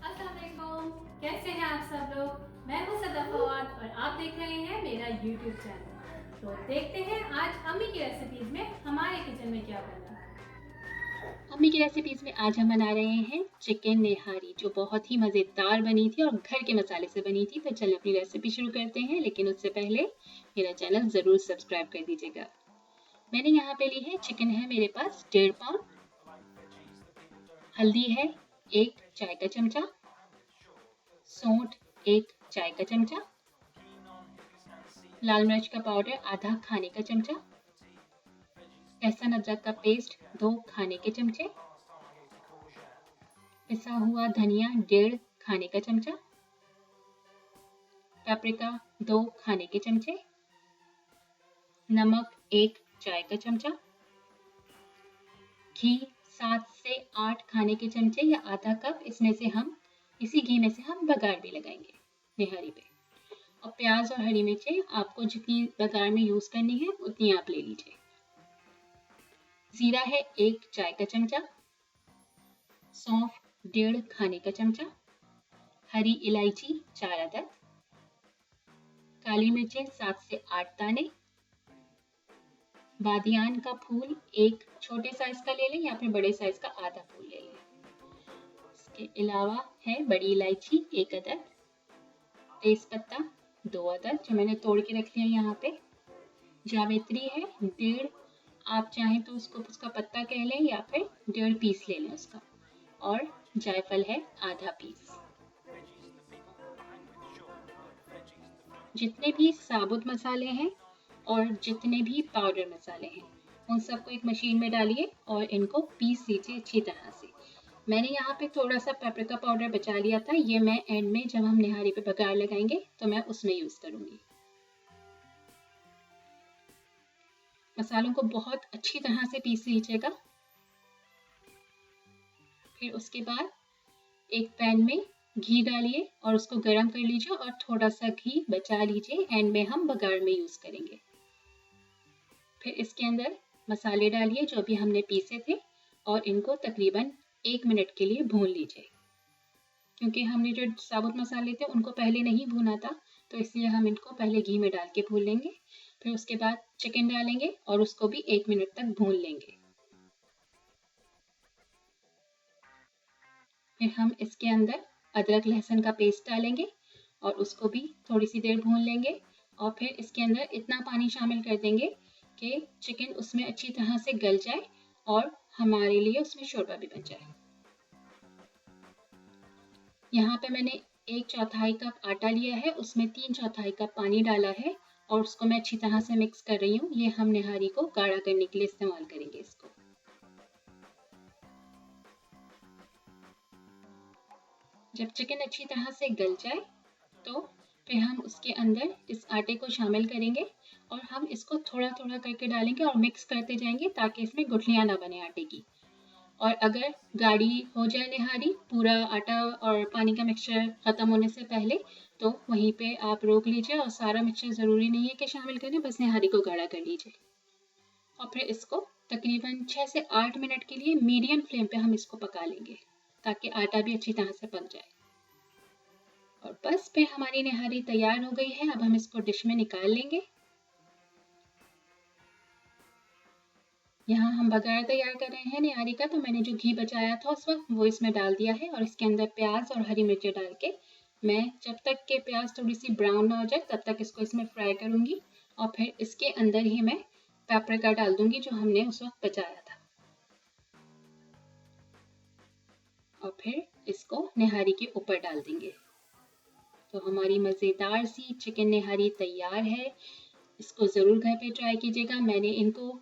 अस्सलाम वालेकुम, कैसे हैं आप सब लोग। मैं हूं सदा फवाद और आप देख रहे हैं मेरा YouTube चैनल। तो देखते हैं आज अम्मी की रेसिपीज में हमारे किचन में क्या बना है। अम्मी की रेसिपीज में आज हम बना रहे हैं चिकन नेहारी, जो बहुत ही मज़ेदार बनी थी और घर के मसाले से बनी थी। तो चलिए अपनी रेसिपी शुरू करते हैं, लेकिन उससे पहले मेरा चैनल ज़रूर सब्सक्राइब कर दीजिएगा। मैंने यहाँ पे ली है चिकन, है मेरे पास 1.5 पाउंड। हल्दी है 1 चाय का चमचा, सौंठ 1 चाय का चमचा, लाल मिर्च का पाउडर आधा खाने का चमचा, लहसुन अदरक का पेस्ट 2 खाने के चमचे, पिसा हुआ धनिया 1.5 खाने का चमचा, पेपरिका 2 खाने के चमचे, नमक 1 चाय का चमचा, घी 7 से 8 खाने के चमचे या आधा कप। इसमें से हम इसी घी में से हम बघार भी लगाएंगे निहारी पे। और प्याज और हरी मिर्चें आपको जितनी बघार में यूज करनी है उतनी आप ले लीजिए। जीरा है 1 चाय का चमचा, सौंफ 1.5 खाने का चमचा, हरी इलायची 4 अदद, काली मिर्चें 7 से 8 दाने, बादियान का फूल 1 छोटे साइज का ले लें या फिर बड़े साइज का आधा फूल ले लें। इसके अलावा है बड़ी इलायची 1 अदद, तेज पत्ता 2 अदद जो मैंने तोड़ के रख लिया यहाँ पे, जावित्री है 1.5, आप चाहें तो उसका पत्ता कह लें या फिर 1.5 पीस ले लें उसका, और जायफल है आधा पीस। जितने भी साबुत मसाले हैं और जितने भी पाउडर मसाले हैं उन सबको एक मशीन में डालिए और इनको पीस लीजिए अच्छी तरह से। मैंने यहाँ पे थोड़ा सा पेपरिका पाउडर बचा लिया था, ये मैं एंड में जब हम निहारी पे बघार लगाएंगे तो मैं उसमें यूज करूंगी। मसालों को बहुत अच्छी तरह से पीस लीजिएगा। फिर उसके बाद एक पैन में घी डालिए और उसको गर्म कर लीजिए और थोड़ा सा घी बचा लीजिए, एंड में हम बघार में यूज करेंगे। फिर इसके अंदर मसाले डालिए जो अभी हमने पीसे थे और इनको तकरीबन 1 मिनट के लिए भून लीजिए। क्योंकि हमने जो साबुत मसाले थे उनको पहले नहीं भूना था, तो इसलिए हम इनको पहले घी में डाल के भून लेंगे। फिर उसके बाद चिकन डालेंगे और उसको भी 1 मिनट तक भून लेंगे। फिर हम इसके अंदर अदरक लहसुन का पेस्ट डालेंगे और उसको भी थोड़ी सी देर भून लेंगे। और फिर इसके अंदर इतना पानी शामिल कर देंगे कि चिकन उसमें अच्छी तरह से गल जाए और हमारे लिए उसमें शोरबा भी बन जाए। यहाँ पे मैंने 1/4 कप आटा लिया है, उसमें 3/4 कप पानी डाला है और उसको मैं अच्छी तरह से मिक्स कर रही हूँ। ये हम निहारी को गाढ़ा करने के लिए इस्तेमाल करेंगे इसको। जब चिकन अच्छी तरह से गल जाए तो फिर हम उसके अंदर इस आटे को शामिल करेंगे और हम इसको थोड़ा थोड़ा करके डालेंगे और मिक्स करते जाएंगे ताकि इसमें गुठलियां ना बने आटे की। और अगर गाढ़ी हो जाए निहारी, पूरा आटा और पानी का मिक्सचर ख़त्म होने से पहले, तो वहीं पे आप रोक लीजिए और सारा मिक्सचर ज़रूरी नहीं है कि शामिल करें, बस निहारी को गाढ़ा कर लीजिए। और फिर इसको तकरीबन 6 से 8 मिनट के लिए मीडियम फ्लेम पे हम इसको पका लेंगे ताकि आटा भी अच्छी तरह से पक जाए। और बस फिर हमारी निहारी तैयार हो गई है। अब हम इसको डिश में निकाल लेंगे। यहाँ हम बघार तैयार कर रहे हैं निहारी का, तो मैंने जो घी बचाया था उस वक्त वो इसमें डाल दिया है और इसके अंदर प्याज और हरी मिर्चें डाल के मैं जब तक के प्याज थोड़ी सी ब्राउन ना हो जाए तब तक इसको इसमें फ्राई करूंगी। और फिर इसके अंदर ही मैं पेपरिका डाल दूंगी जो हमने उस वक्त बचाया था। और फिर इसको निहारी के ऊपर डाल देंगे। तो हमारी मज़ेदार सी चिकन निहारी तैयार है। इसको ज़रूर घर पे ट्राई कीजिएगा। मैंने इनको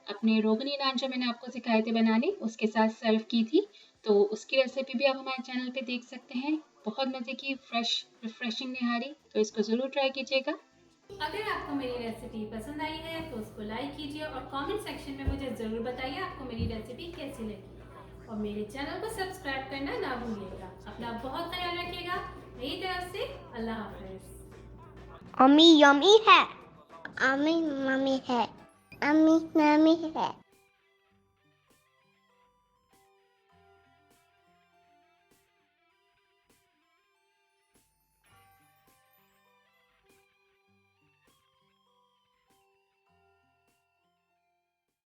अपने रोगनी नान जो मैंने आपको सिखाए थे बनाने उसके साथ सर्व की थी, तो उसकी रेसिपी भी आप हमारे चैनल पे देख सकते हैं। बहुत मज़े की फ्रेश रिफ्रेशिंग निहारी, तो इसको ज़रूर ट्राई कीजिएगा। अगर आपको मेरी रेसिपी पसंद आई है तो उसको लाइक कीजिए और कमेंट सेक्शन में मुझे ज़रूर बताइए आपको मेरी रेसिपी कैसी लगी। और मेरे चैनल को सब्सक्राइब करना ना भूलिएगा। अपना बहुत ख्याल रखिएगा। मेरी तरफ से अल्लाह हाफिज़। अम्मी यमी है। अम्मी मम्मी है, अम्मी मम्मी है।